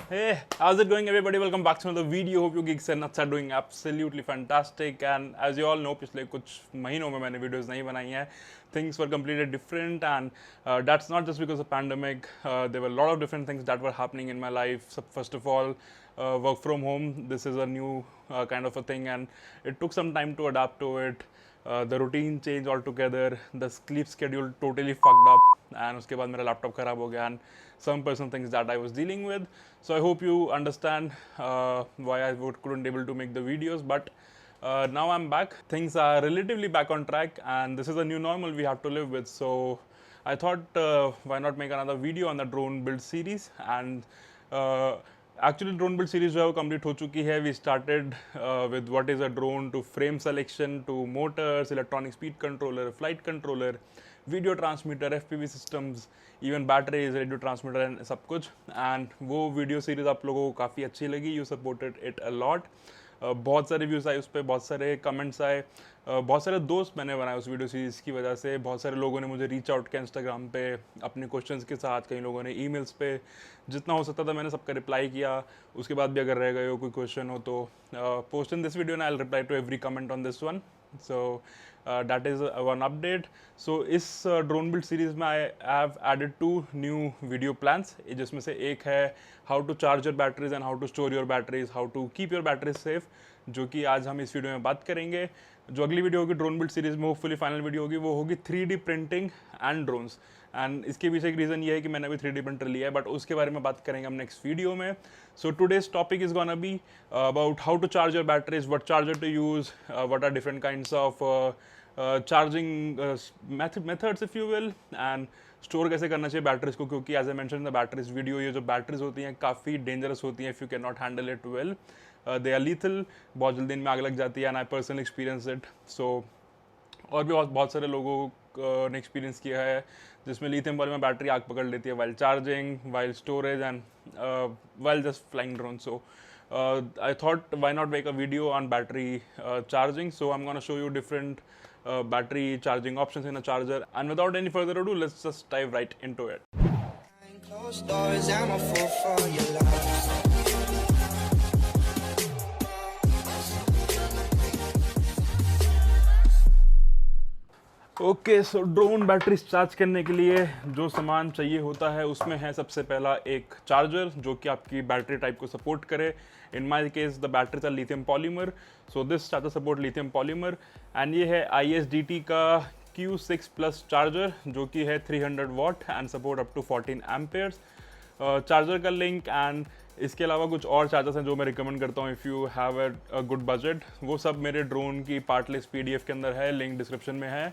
Hey, how's it going everybody? Welcome back to another video. Hope you geeks and nuts are doing absolutely fantastic. And as you all know, पिछले कुछ महीनों में मैंने videos नहीं बनाई हैं. Things were completely different, and that's not just because of pandemic. There were a lot of different things that were happening in my life. So first of all, work from home. This is a new kind of a thing, and it took some time to adapt to it. The routine changed altogether. The sleep schedule totally fucked up, and उसके बाद मेरा laptop खराब हो गया, and some personal things that I was dealing with. So I hope you understand why I couldn't able to make the videos, but now I'm back. Things are relatively back on track, and this is a new normal we have to live with. So I thought, why not make another video on the drone build series? And actually drone build series जो है वो complete हो चुकी है. We started with what is a drone, to frame selection, to motors, electronic speed controller, flight controller, video transmitter, FPV systems, even batteries, radio transmitter and सब कुछ. And वो video series आप लोगों को काफ़ी अच्छी लगी. You supported it a lot. बहुत सारे व्यूज़ आए उस पर, बहुत सारे कमेंट्स आए, बहुत सारे दोस्त मैंने बनाए उस वीडियो सीरीज़ की वजह से. बहुत सारे लोगों ने मुझे रीच आउट किया इंस्टाग्राम पे अपने क्वेश्चंस के साथ, कई लोगों ने ईमेल्स पे. जितना हो सकता था मैंने सबका रिप्लाई किया. उसके बाद भी अगर रह गए हो कोई क्वेश्चन हो तो post in this video and I will reply to every comment on this one. So that is one update. So इस ड्रोन बिल्ड सीरीज़ में I have added 2 new video plans, जिसमें से एक है how to charge your batteries and how to store your batteries, how to keep your batteries safe, जो कि आज हम इस वीडियो में बात करेंगे. जो अगली वीडियो होगी ड्रोन बिल्ड सीरीज में, होपफुली फाइनल वीडियो होगी, वो होगी 3D printing and drones. And इसके पीछे एक रीज़न ये है कि मैंने अभी 3D प्रिंटर लिया है, बट उसके बारे में बात करेंगे हम नेक्स्ट वीडियो में. So today's topic is gonna be about how to charge your batteries, what charger to use, what are different kinds of charging methods if you will, and store कैसे करना चाहिए बैटरीज को, क्योंकि as a mention the batteries video, ये जो batteries होती हैं काफ़ी डेंजरस होती हैं if you can not handle it well. They are lethal, बहुत जल्दी इनमें आग लग जाती है, and I personally experience it. So और भी बहुत सारे लोगों ने एक्सपीरियंस किया है जिसमें लिथियम पॉलीमर बैटरी आग पकड़ लेती है while charging, while storage and while just flying drone. So I thought why not make a video on battery charging. So I'm going to show you different battery charging options in a charger, and without any further ado, let's just dive right into it. Closed doors, I'm a fool for your love. Okay, so drone battery charge करने के लिए जो सामान चाहिए होता है उसमें है सबसे पहला एक चार्जर जो कि आपकी बैटरी टाइप को सपोर्ट करे. In my case the batteries are lithium polymer, so this charger support lithium polymer. And ये है ISDT का Q6 प्लस चार्जर जो कि है 300 watt and support up to 14 amperes. Charger का लिंक एंड इसके अलावा कुछ और चार्जर्स हैं जो मैं रिकमेंड करता हूँ if you have a good budget. वो सब मेरे ड्रोन की पार्ट लिस्ट PDF के अंदर है, लिंक डिस्क्रिप्शन में है.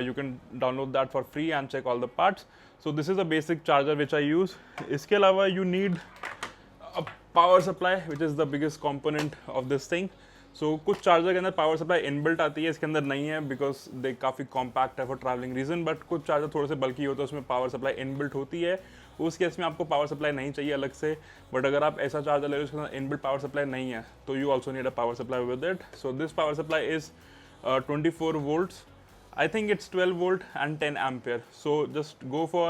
You can download that for free and check all the parts. So this is a basic charger which I use. इसके अलावा you need a power supply which is the biggest component of this thing. So कुछ charger के अंदर power supply inbuilt आती है, इसके अंदर नहीं है बिकॉज दे काफ़ी कॉम्पैक्ट है फॉर ट्रैवलिंग रीजन. बट कुछ चार्जर थोड़े से बल्कि होते हैं, उसमें पावर सप्लाई इनबिल्ट होती है. उस केस में आपको पावर सप्लाई नहीं चाहिए अलग से. बट अगर आप ऐसा चार्जर ले रहे हो उसके अंदर इनबिल्ट पावर सप्लाई नहीं है तो you also need a power supply with it. So this power supply is 24 volts. I think it's 12 volt and 10 ampere. So just go for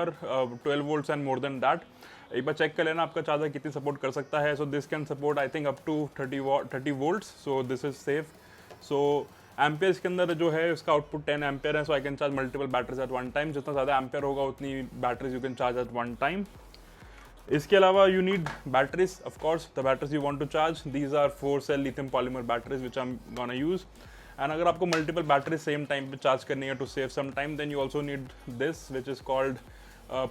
12 volts and more than that. एक बार check कर लेना आपका charger कितनी support कर सकता है. So this can support I think up to 30 volts. So this is safe. So amperes के अंदर जो है उसका आउटपुट 10 एम्पेयर है. So I can charge multiple batteries at one time. जितना ज़्यादा एम्पेयर होगा उतनी batteries you can charge at one time. इसके अलावा you need batteries, of course the batteries you want to charge. These are 4 cell lithium polymer batteries which I am gonna use. And अगर आपको multiple battery same time पे charge करनी है to save some time, then you also need this which is called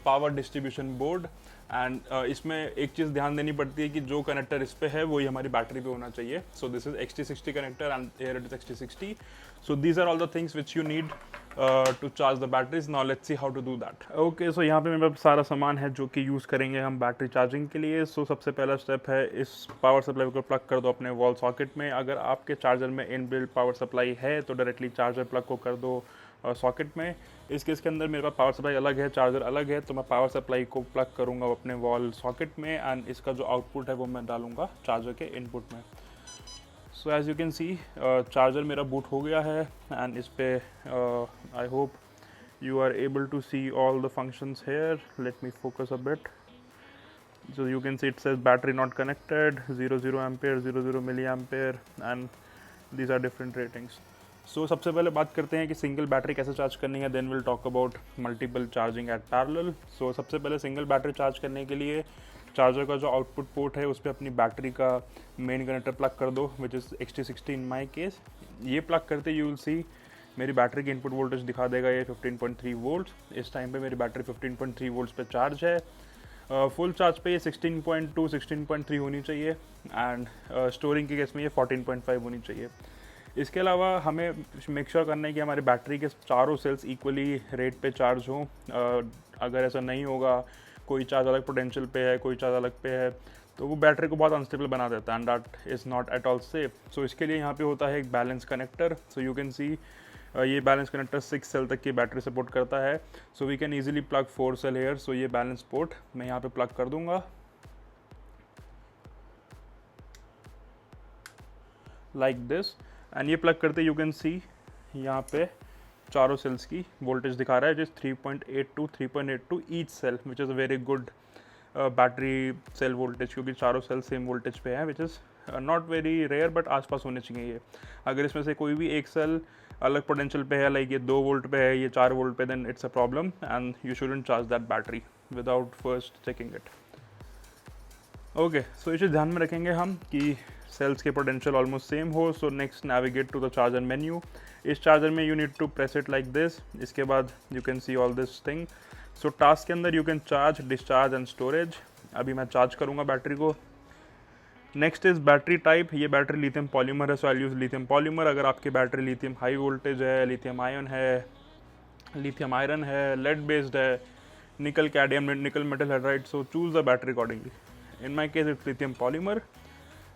power distribution board. And इसमें एक चीज़ ध्यान देनी पड़ती है कि जो कनेक्टर इस पे है वही हमारी बैटरी पे होना चाहिए. So this is XT60 connector and here it is XT60. So these are all the things which you need to charge the batteries. Now let's see how to do that. Okay, so यहाँ पे मेरे पास सारा सामान है जो कि use करेंगे हम बैटरी चार्जिंग के लिए. सो सबसे पहला स्टेप है इस पावर सप्लाई को प्लग कर दो अपने वॉल सॉकेट में. अगर आपके चार्जर में इनबिल्ट पावर सप्लाई है तो डायरेक्टली चार्जर प्लग को कर दो सॉकेट में. इस केस के अंदर मेरे पास पावर सप्लाई अलग है, चार्जर अलग है, तो मैं पावर सप्लाई को प्लग करूँगा अपने वॉल सॉकेट में एंड इसका जो आउटपुट है वो मैं डालूँगा चार्जर के इनपुट में. So as you can see charger मेरा बूट हो गया है एंड इस पे I hope you are able to see all the functions here. Let me focus a bit. So you can see it says battery not connected, 0 ampere, 0 milliampere, and these are different ratings. So सबसे पहले बात करते हैं कि single battery कैसे charge करनी है, then will talk about multiple charging at parallel. So सबसे पहले सिंगल बैटरी चार्ज करने के लिए चार्जर का जो आउटपुट पोर्ट है उस पर अपनी बैटरी का मेन कनेक्टर प्लग कर दो, which is XT60 in my case. ये प्लग करते यू विल सी मेरी बैटरी की इनपुट वोल्टेज दिखा देगा ये 15.3 वोल्ट. इस टाइम पे मेरी बैटरी 15.3 वोल्ट्स पे चार्ज है. फुल चार्ज पे ये 16.2 16.3 होनी चाहिए, एंड स्टोरिंग के केस में ये 14.5 होनी चाहिए. इसके अलावा हमें मेक श्योर करना है कि हमारी बैटरी के चारों सेल्स इक्वली रेट पे चार्ज हों. अगर ऐसा नहीं होगा, कोई चार्ज अलग पोटेंशियल पे है, कोई चार्ज अलग पे है, तो वो बैटरी को बहुत अनस्टेबल बना देता है, and that is not at all safe. So इसके लिए यहाँ पे होता है एक balance connector. So you can see ये बैलेंस कनेक्टर 6 सेल तक की बैटरी सपोर्ट करता है. So we can easily plug 4 cell here. So ये बैलेंस पोर्ट मैं यहाँ पे प्लग कर दूंगा लाइक दिस, एंड ये प्लग करते यू कैन सी यहाँ पे चारों सेल्स की वोल्टेज दिखा रहा है, जिस 3.82 each cell, which is a very good battery cell voltage, क्योंकि चारों सेल सेम वोल्टेज पे हैं, which is not very rare, but आसपास होने चाहिए ये. अगर इसमें से कोई भी एक सेल अलग पोटेंशियल पे है, लाइक ये 2 वोल्ट पे है, ये 4 वोल्ट पे, then it's a problem and you shouldn't charge that battery without first checking it. Okay, so इसे ध्यान में रखेंगे हम कि सेल्स के पोटेंशियल ऑलमोस्ट सेम हो. So next navigate to the charger menu. इस चार्जर में you need to press it like this. इसके बाद you can see all this thing. So task के अंदर you can charge, discharge and storage. अभी मैं charge करूँगा बैटरी को. Next is battery type. ये बैटरी लिथियम पॉलीमर है, so I use lithium polymer. अगर आपकी बैटरी लिथियम हाई वोल्टेज है, लिथियम आयन है, लिथियम आयरन है, लेड बेस्ड है, nickel cadmium, nickel metal hydride, so choose the battery accordingly. In my case it's lithium polymer.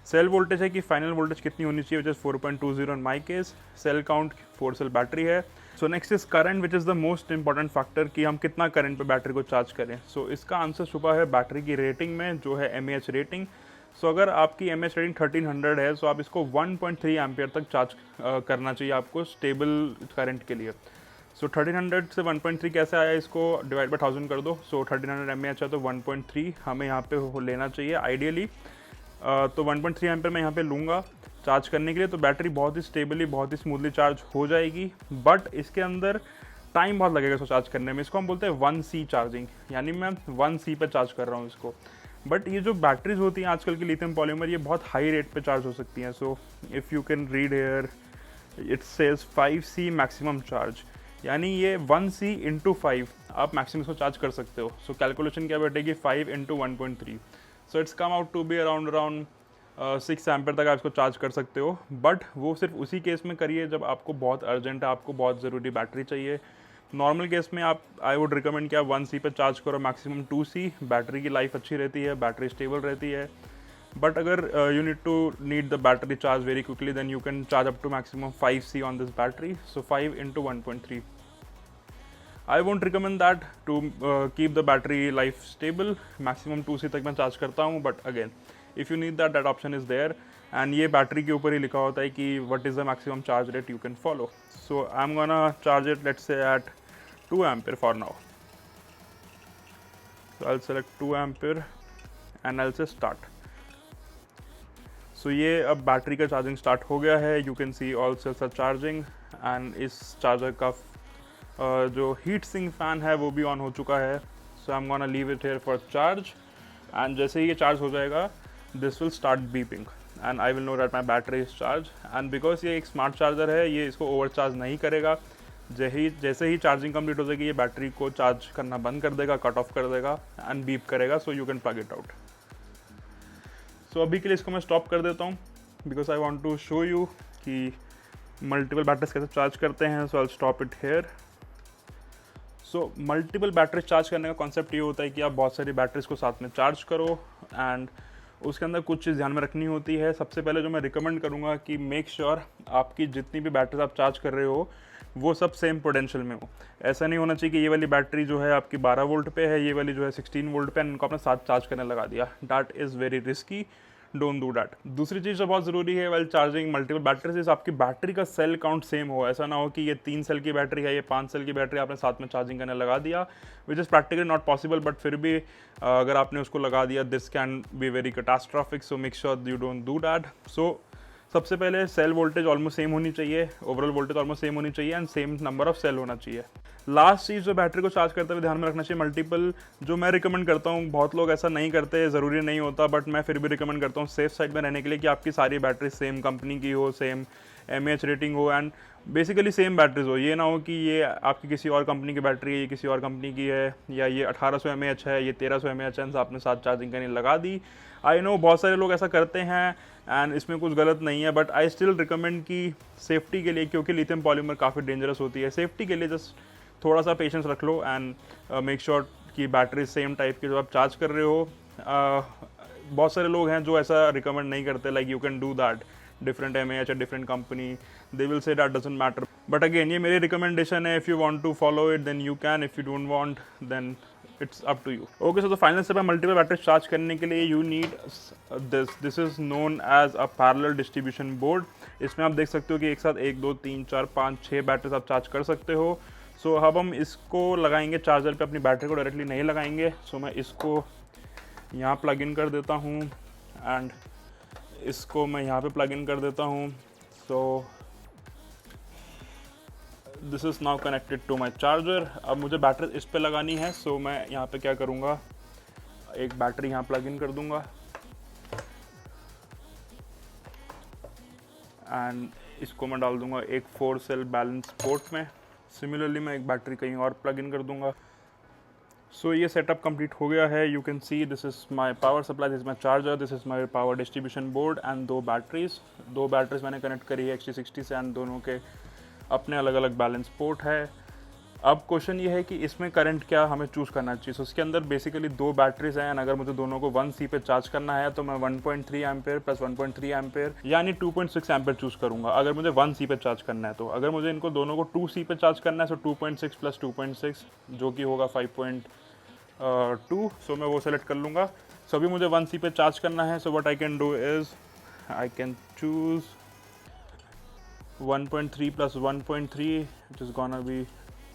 Cell voltage है कि final voltage कितनी होनी चाहिए, which is 4.20 in my case. Cell count 4 cell battery है. So next is current, which is the most important factor कि हम कितना current पे बैटरी को चार्ज करें. सो इसका आंसर छुपा है बैटरी की रेटिंग में, जो है mAh रेटिंग. सो अगर आपकी mAh रेटिंग 1300 है, सो आप इसको 1.3 एम्पियर तक चार्ज करना चाहिए आपको स्टेबल करंट के लिए. सो 1300 से 1.3 कैसे आया, इसको डिवाइड बाई 1000 कर दो. सो 1300 mAh है तो 1.3 हमें यहाँ पे लेना चाहिए आइडियली. तो 1.3 एम्पियर मैं यहाँ पे लूँगा चार्ज करने के लिए. तो बैटरी बहुत ही स्टेबली, बहुत ही स्मूथली चार्ज हो जाएगी, बट इसके अंदर टाइम बहुत लगेगा इसको चार्ज करने में. इसको हम बोलते हैं 1C चार्जिंग, यानी मैं 1C पे चार्ज कर रहा हूँ इसको. बट ये जो बैटरीज होती हैं आजकल की लिथियम पॉलीमर, ये बहुत हाई रेट पे चार्ज हो सकती हैं. So if you can read here, it says 5C maximum charge, यानी ये 1C इंटू 5 आप मैक्सिमम इसको चार्ज कर सकते हो. सो कैलकुलेशन क्या बैठेगी, 5 into 1.3. So it's come out to be around 6 ampere तक आप इसको चार्ज कर सकते हो. बट वो सिर्फ उसी केस में करिए जब आपको बहुत अर्जेंट है, आपको बहुत ज़रूरी बैटरी चाहिए. नॉर्मल केस में आप, आई वुड रिकमेंड कि आप 1C पे चार्ज करो, मैक्सिमम 2C. बैटरी की लाइफ अच्छी रहती है, बैटरी स्टेबल रहती है. बट अगर you need the battery charge very quickly, then you can charge up to maximum 5C on this battery. So 5 into 1.3. I won't recommend that to keep the battery life stable. Maximum 2C तक मैं charge करता हूँ, but again, if you need that, that option is there. And ये battery के ऊपर ही लिखा होता है कि what is the maximum charge rate you can follow. So I'm gonna charge it, let's say at 2 ampere for now. So I'll select 2 ampere and I'll say start. So ये अब battery का charging start हो गया है. You can see all cells are charging, and इस charger का जो heat sink fan है वो भी ऑन हो चुका है. So I am gonna leave it here for charge, and जैसे ही ये चार्ज हो जाएगा, this will start beeping and I will know that my battery is charge. And because ये एक स्मार्ट चार्जर है, ये इसको ओवर चार्ज नहीं करेगा. जैसे ही चार्जिंग कंप्लीट हो जाएगी, ये बैटरी को चार्ज करना बंद कर देगा, कट ऑफ कर देगा एंड बीप करेगा. So you can plug it out. So अभी के लिए इसको मैं स्टॉप कर देता हूँ, because I want to show you कि मल्टीपल बैटरीज कैसे चार्ज करते हैं. So I stop it here. So multiple batteries charge करने का कॉन्सेप्ट ये होता है कि आप बहुत सारी बैटरीज को साथ में चार्ज करो, एंड उसके अंदर कुछ चीज़ ध्यान में रखनी होती है. सबसे पहले जो मैं रिकमेंड करूँगा कि मेक श्योर आपकी जितनी भी बैटरीज आप चार्ज कर रहे हो वो सब सेम पोटेंशियल में हो. ऐसा नहीं होना चाहिए कि ये वाली बैटरी जो है आपकी 12 वोल्ट पे है, ये वाली जो है 16 वोल्ट पे, इनको आपने साथ चार्ज करने लगा दिया. That is very risky. Don't do that. दूसरी चीज़ जो बहुत ज़रूरी है वेल चार्जिंग मल्टीपल बैटरीज, आपकी बैटरी का सेल काउंट सेम हो। ऐसा ना हो कि ये 3 सेल की बैटरी है, ये 5 सेल की बैटरी आपने साथ में चार्जिंग करने लगा दिया, which is practically not possible, but फिर भी अगर आपने उसको लगा दिया this can be very catastrophic, so make sure you don't do that. So सबसे पहले सेल वोल्टेज ऑलमोस्ट सेम होनी चाहिए, ओवरऑल वोल्टेज ऑलमोस्ट सेम होनी चाहिए and same number of cell होना चाहिए। लास्ट चीज़ जो बैटरी को चार्ज करते हुए ध्यान में रखना चाहिए, मल्टीपल जो मैं रिकमेंड करता हूँ, बहुत लोग ऐसा नहीं करते, ज़रूरी नहीं होता, बट मैं फिर भी रिकमेंड करता हूँ सेफ साइड में रहने के लिए कि आपकी सारी बैटरी सेम कंपनी की हो, सेम mAh रेटिंग हो एंड बेसिकली सेम बैटरीज हो। ये ना हो कि ये आपकी किसी और कंपनी की बैटरी है, ये किसी और कंपनी की है, या ये 1800 mAh है, ये 1300 mAh है, आपने साथ चार्जिंग करने लगा दी। आई नो बहुत सारे लोग ऐसा करते हैं एंड इसमें कुछ गलत नहीं है, बट आई स्टिल रिकमेंड कि सेफ्टी के लिए, क्योंकि लिथियम पॉलीमर काफ़ी डेंजरस होती है, सेफ्टी के लिए जस्ट थोड़ा सा पेशेंस रख लो एंड मेक श्योर कि बैटरी सेम टाइप की जो आप चार्ज कर रहे हो। बहुत सारे लोग हैं जो ऐसा रिकमेंड नहीं करते, like you can do that different mAh different company, they will say that doesn't matter, but again ये मेरी रिकमेंडेशन है। If you want to follow it then you can, if you don't want then it's up to you. Okay, so the final step है multiple battery charge करने के लिए you need this is known as a parallel distribution board. इसमें आप देख सकते हो कि एक साथ 1 2 3 4 5 6 बैटरीज आप चार्ज कर सकते हो। सो अब हम इसको लगाएंगे चार्जर पे, अपनी बैटरी को डायरेक्टली नहीं लगाएंगे। सो मैं इसको यहाँ प्लग इन कर देता हूँ एंड इसको मैं यहाँ पे प्लग इन कर देता हूँ। So this is now connected to my charger. अब मुझे बैटरी इस पे लगानी है, सो मैं यहाँ पे क्या करूँगा, एक बैटरी यहाँ प्लग इन कर दूँगा एंड इसको मैं डाल दूँगा एक 4 सेल बैलेंस पोर्ट में। सिमिलरली मैं एक बैटरी कहीं और प्लग इन कर दूँगा। सो ये सेटअप कंप्लीट हो गया है। You can see this is my power supply, this is my charger, this is my power distribution board and दो बैटरीज मैंने कनेक्ट करी है XT60 से एंड दोनों के अपने अलग अलग बैलेंस पोर्ट है। अब क्वेश्चन ये है कि इसमें करंट क्या हमें चूज़ करना चाहिए। सो इसके अंदर बेसिकली 2 बैटरीज हैं एंड अगर मुझे दोनों को 1C पे चार्ज करना है तो मैं 1.3 एम्पेयर प्लस 1.3 एम्पेयर यानी 2.6 एम्पेयर चूज़ करूँगा अगर मुझे 1C पे चार्ज करना है। तो अगर मुझे इनको दोनों को 2C पे चार्ज करना है, सो 2.6 प्लस 2.6 जो कि होगा 5.2, सो मैं वो सेलेक्ट कर लूँगा। सो अभी मुझे 1C पे चार्ज करना है, so what I can do is I can choose 1.3 plus 1.3 which is gonna be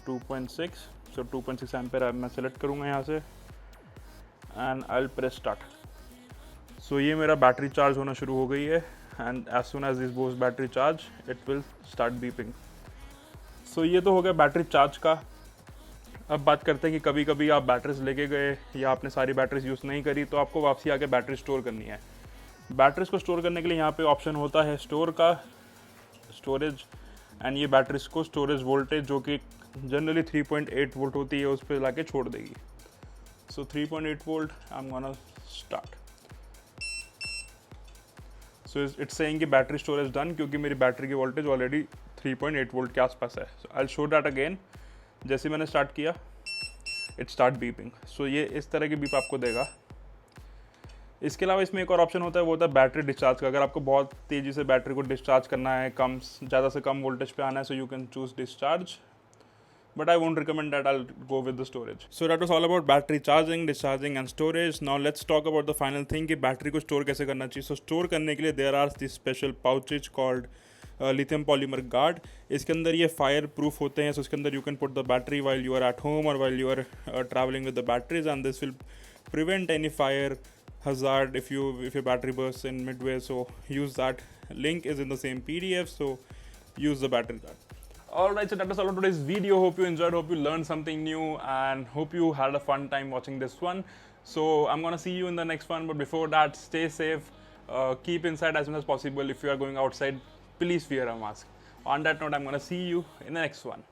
2.6, so 2.6 ampere मैं सेलेक्ट करूँगा यहाँ से and I will press start. So ये मेरा बैटरी चार्ज होना शुरू हो गई है and as soon as this goes battery charge it will start beeping. So ये तो हो गया बैटरी चार्ज का। अब बात करते हैं कि कभी कभी आप बैटरीज लेके गए या आपने सारी बैटरीज यूज़ नहीं करी तो आपको वापसी आके बैटरी स्टोर करनी है। बैटरीज को स्टोर करने के लिए यहाँ पे ऑप्शन होता है स्टोर का, स्टोरेज, एंड ये बैटरीज को स्टोरेज वोल्टेज जो कि जनरली 3.8 वोल्ट होती है उस पर लाके छोड़ देगी। सो 3.8 volt I am gonna start. So it's saying कि बैटरी स्टोरेज डन, क्योंकि मेरी बैटरी की वोल्टेज ऑलरेडी 3.8 वोल्ट के आसपास है। So I will show that again. जैसे मैंने स्टार्ट किया इट स्टार्ट बीपिंग। सो ये इस तरह की बीप आपको देगा। इसके अलावा इसमें एक और ऑप्शन होता है, वो होता है बैटरी डिस्चार्ज का। अगर आपको बहुत तेज़ी से बैटरी को डिस्चार्ज करना है, ज़्यादा से कम वोल्टेज पे आना है, सो you can choose discharge, but I won't recommend that. I'll go with the storage. So that was all about battery charging, discharging and storage. Now let's talk about the final thing कि battery को store कैसे करना चाहिए। So store करने के लिए there are these special pouches called lithium polymer guard. इसके अंदर ये फायर प्रूफ होते हैं। So इसके अंदर you can put the battery while you are at home or while you are traveling with the batteries, and this will prevent any fire hazard if your battery bursts in midway. So use that. Link is in the same PDF. So use the battery guard. Alright, so that was all for today's video. Hope you enjoyed, hope you learned something new, and hope you had a fun time watching this one. So I'm gonna see you in the next one, but before that, stay safe, keep inside as much as possible. If you are going outside, please wear a mask. On that note, I'm gonna see you in the next one.